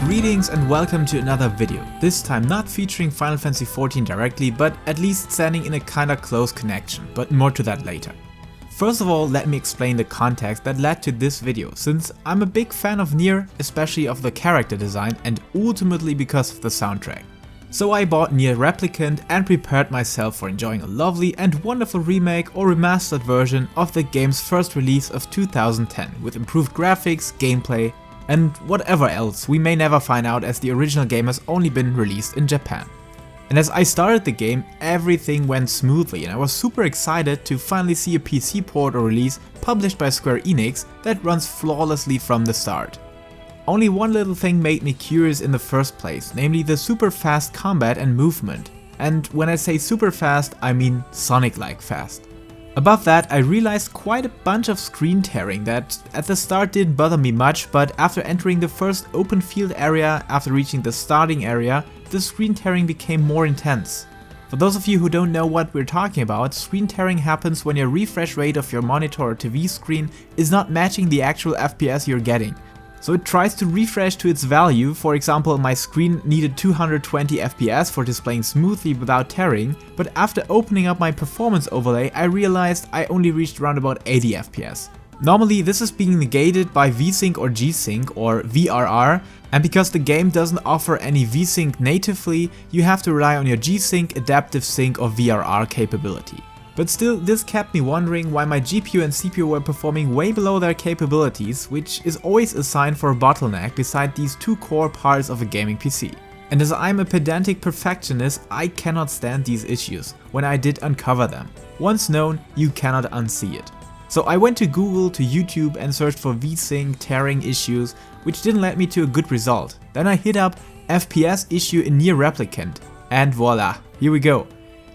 Greetings and welcome to another video, this time not featuring Final Fantasy XIV directly, but at least standing in a kinda close connection, but more to that later. First of all, let me explain the context that led to this video, since I'm a big fan of Nier, especially of the character design and ultimately because of the soundtrack. So I bought Nier Replicant and prepared myself for enjoying a lovely and wonderful remake or remastered version of the game's first release of 2010 with improved graphics, gameplay, and whatever else we may never find out as the original game has only been released in Japan. And as I started the game, everything went smoothly and I was super excited to finally see a PC port or release published by Square Enix that runs flawlessly from the start. Only one little thing made me curious in the first place, namely the super fast combat and movement. And when I say super fast, I mean Sonic-like fast. Above that, I realized quite a bunch of screen tearing that at the start didn't bother me much, but after entering the first open field area, after reaching the starting area, the screen tearing became more intense. For those of you who don't know what we're talking about, screen tearing happens when your refresh rate of your monitor or TV screen is not matching the actual FPS you're getting. So it tries to refresh to its value. For example, my screen needed 220 FPS for displaying smoothly without tearing, but after opening up my performance overlay, I realized I only reached around about 80 FPS. Normally this is being negated by VSync or G-Sync or VRR, and because the game doesn't offer any VSync natively, you have to rely on your G-Sync, Adaptive Sync or VRR capability. But still, this kept me wondering why my GPU and CPU were performing way below their capabilities, which is always a sign for a bottleneck beside these two core parts of a gaming PC. And as I'm a pedantic perfectionist, I cannot stand these issues when I did uncover them. Once known, you cannot unsee it. So I went to Google, to YouTube and searched for VSync tearing issues, which didn't lead me to a good result. Then I hit up FPS issue in Nier Replicant, and voila, here we go.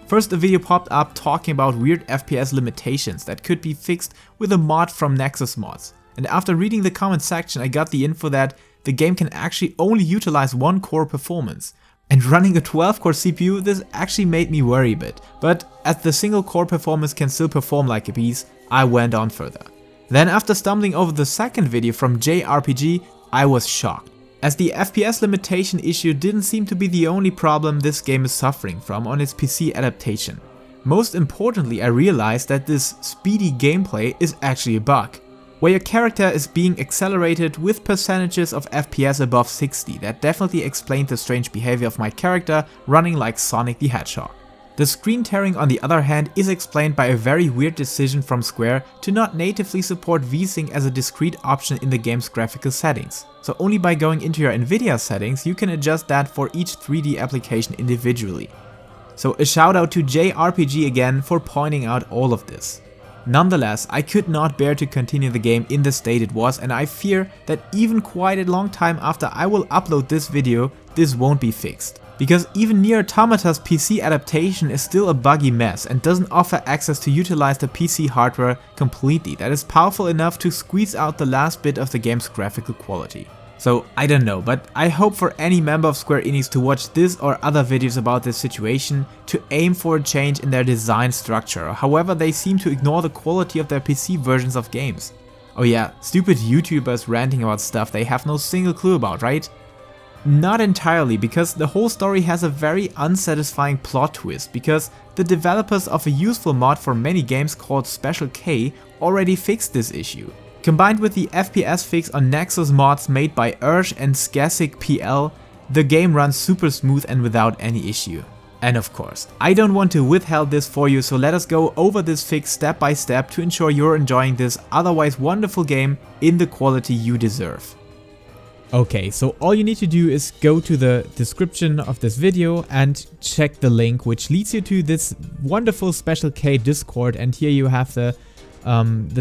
First, a video popped up talking about weird FPS limitations that could be fixed with a mod from Nexus Mods. And after reading the comment section, I got the info that the game can actually only utilize one core performance. And running a 12-core CPU, this actually made me worry a bit. But as the single core performance can still perform like a piece, I went on further. Then after stumbling over the second video from JRPG, I was shocked, as the FPS limitation issue didn't seem to be the only problem this game is suffering from on its PC adaptation. Most importantly, I realized that this speedy gameplay is actually a bug, where your character is being accelerated with percentages of FPS above 60. That definitely explained the strange behavior of my character running like Sonic the Hedgehog. The screen tearing on the other hand is explained by a very weird decision from Square to not natively support VSync as a discrete option in the game's graphical settings. So only by going into your Nvidia settings you can adjust that for each 3D application individually. So a shout out to JRPG again for pointing out all of this. Nonetheless, I could not bear to continue the game in the state it was, and I fear that even quite a long time after I will upload this video, this won't be fixed. Because even Nier Automata's PC adaptation is still a buggy mess and doesn't offer access to utilize the PC hardware completely that is powerful enough to squeeze out the last bit of the game's graphical quality. So I don't know, but I hope for any member of Square Enix to watch this or other videos about this situation to aim for a change in their design structure, or however they seem to ignore the quality of their PC versions of games. Oh yeah, stupid YouTubers ranting about stuff they have no single clue about, right? Not entirely, because the whole story has a very unsatisfying plot twist, because the developers of a useful mod for many games called Special K already fixed this issue. Combined with the FPS fix on Nexus mods made by Urge and Skasic PL, the game runs super smooth and without any issue. And of course, I don't want to withhold this for you, so let us go over this fix step by step to ensure you're enjoying this otherwise wonderful game in the quality you deserve. Okay, so all you need to do is go to the description of this video and check the link which leads you to this wonderful Special K Discord, and here you have the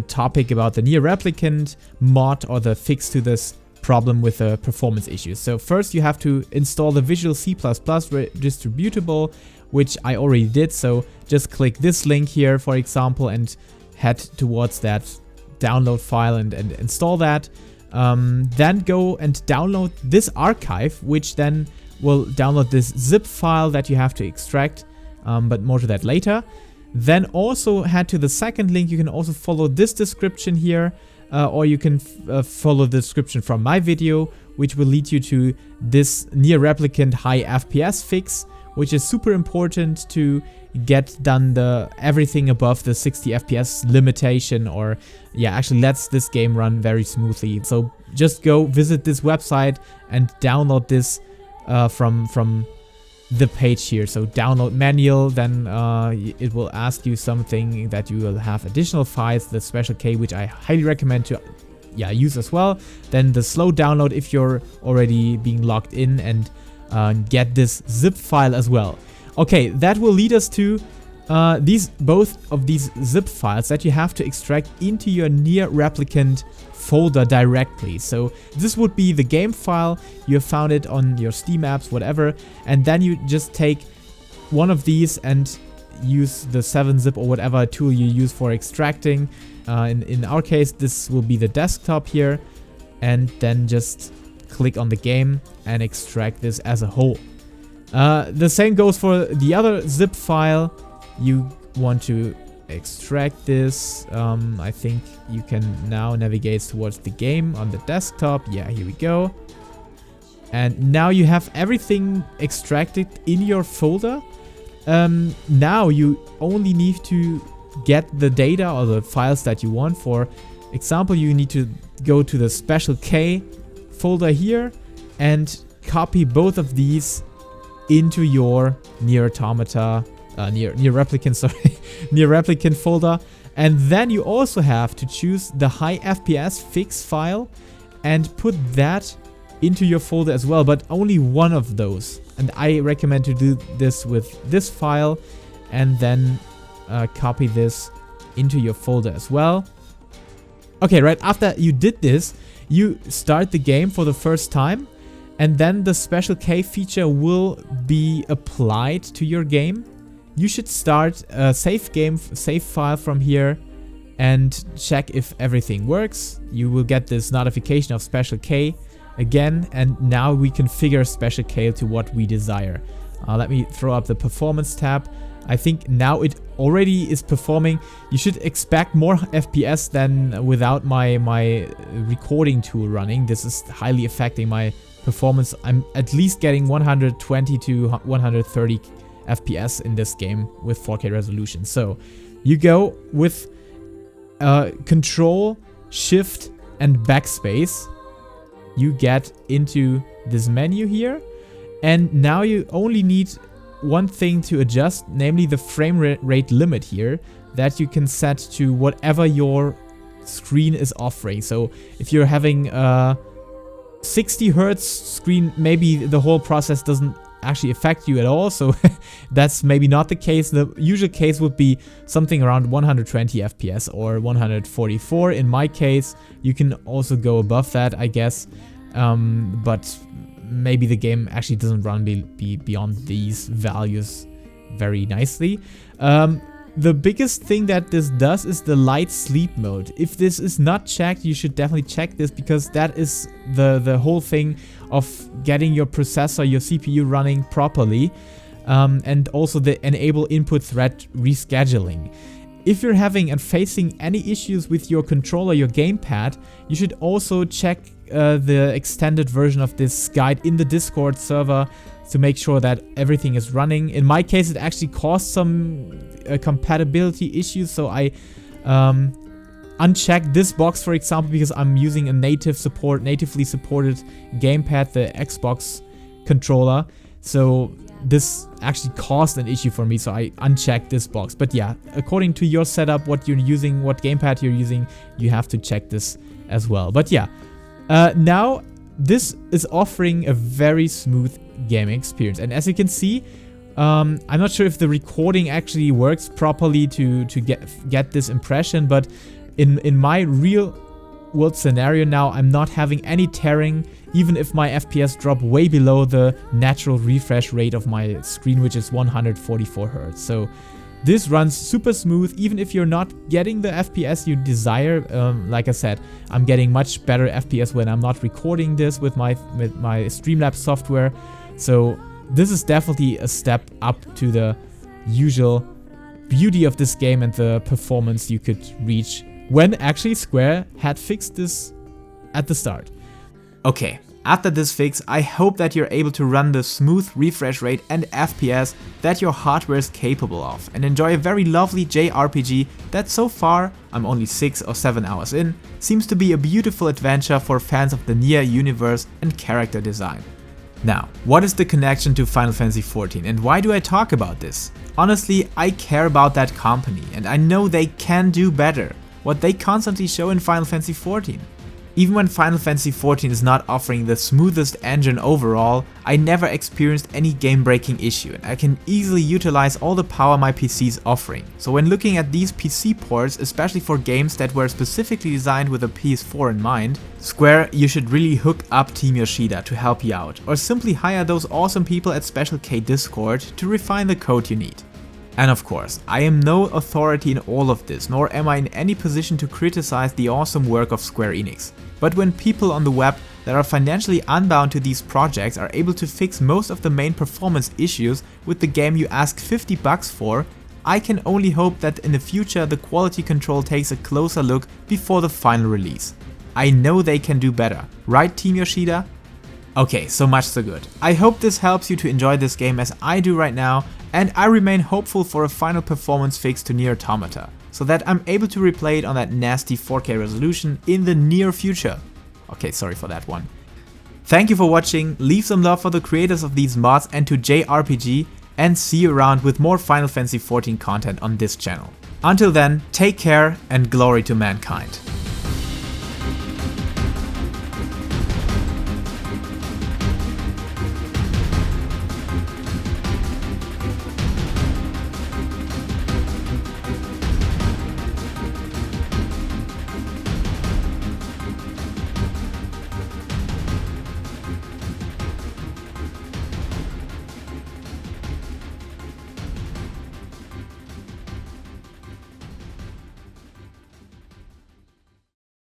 topic about the Nier Replicant mod or the fix to this problem with the performance issues. So first you have to install the Visual C++ distributable, which I already did, so just click this link here for example and head towards that download file and install that. Then go and download this archive, which then will download this zip file that you have to extract. but more to that later. Then also head to the second link. You can also follow this description here, or you can follow the description from my video, which will lead you to this Nier Replicant high FPS fix, which is super important to get done everything above the 60 FPS limitation, or yeah, actually lets this game run very smoothly. So just go visit this website and download this from the page here. So download manual, then it will ask you something that you will have additional files, the special K, which I highly recommend to use as well. Then the slow download if you're already being logged in, and get this zip file as well. Okay, that will lead us to both of these zip files that you have to extract into your Nier Replicant folder directly. So this would be the game file. You have found it on your Steam apps, whatever, and then you just take one of these and use the 7-zip or whatever tool you use for extracting. In our case, this will be the desktop here, and then just click on the game and extract this as a whole. The same goes for the other zip file. You want to extract this. I think you can now navigate towards the game on the desktop. Yeah, here we go. And now you have everything extracted in your folder. Now you only need to get the data or the files that you want. For example, you need to go to the special K folder here and copy both of these into your Nier Automata, Nier Replicant, sorry, Nier Replicant folder. And then you also have to choose the high FPS fix file and put that into your folder as well, but only one of those. And I recommend to do this with this file, and then copy this into your folder as well. Okay, right after you did this, you start the game for the first time, and then the special K feature will be applied to your game. You should start a save file from here and check if everything works. You will get this notification of special K again, and now we configure special K to what we desire. Let me throw up the performance tab. I think now it already is performing. You should expect more FPS than without my recording tool running. This is highly affecting my performance. I'm at least getting 120 to 130 FPS in this game with 4K resolution. So you go with Control, Shift, and Backspace. You get into this menu here, and now you only need one thing to adjust, namely the frame rate limit here, that you can set to whatever your screen is offering. So if you're having a 60 Hertz screen, maybe the whole process doesn't actually affect you at all, so that's maybe not the case. The usual case would be something around 120 FPS or 144 in my case. You can also go above that, I guess, but maybe the game actually doesn't run beyond these values very nicely. The biggest thing that this does is the light sleep mode. If this is not checked, you should definitely check this, because that is the whole thing of getting your processor, your CPU running properly, and also the enable input thread rescheduling. If you're having and facing any issues with your controller, your gamepad, you should also check the extended version of this guide in the Discord server to make sure that everything is running. In my case, it actually caused some compatibility issues, so I unchecked this box, for example, because I'm using a natively supported gamepad, the Xbox controller. So this actually caused an issue for me, so I unchecked this box. But yeah, according to your setup, what you're using, what gamepad you're using, you have to check this as well. But yeah, now this is offering a very smooth gaming experience, and as you can see, I'm not sure if the recording actually works properly to get this impression, but in my real world scenario now, I'm not having any tearing, even if my FPS drop way below the natural refresh rate of my screen, which is 144 Hz. So this runs super smooth, even if you're not getting the FPS you desire. Like I said, I'm getting much better FPS when I'm not recording this with my Streamlabs software. So this is definitely a step up to the usual beauty of this game and the performance you could reach when actually Square had fixed this at the start. Okay, after this fix, I hope that you're able to run the smooth refresh rate and FPS that your hardware is capable of and enjoy a very lovely JRPG that so far, I'm only 6 or 7 hours in, seems to be a beautiful adventure for fans of the Nier universe and character design. Now, what is the connection to Final Fantasy XIV and why do I talk about this? Honestly, I care about that company and I know they can do better, what they constantly show in Final Fantasy XIV. Even when Final Fantasy XIV is not offering the smoothest engine overall, I never experienced any game-breaking issue and I can easily utilize all the power my PC is offering. So when looking at these PC ports, especially for games that were specifically designed with a PS4 in mind, Square, you should really hook up Team Yoshida to help you out, or simply hire those awesome people at Special K Discord to refine the code you need. And of course, I am no authority in all of this, nor am I in any position to criticize the awesome work of Square Enix. But when people on the web that are financially unbound to these projects are able to fix most of the main performance issues with the game you ask $50 for, I can only hope that in the future the quality control takes a closer look before the final release. I know they can do better, right Team Yoshida? Okay, so much so good. I hope this helps you to enjoy this game as I do right now, and I remain hopeful for a final performance fix to Nier Automata, so that I'm able to replay it on that nasty 4K resolution in the near future. Okay, sorry for that one. Thank you for watching, leave some love for the creators of these mods and to JRPG, and see you around with more Final Fantasy XIV content on this channel. Until then, take care and glory to mankind.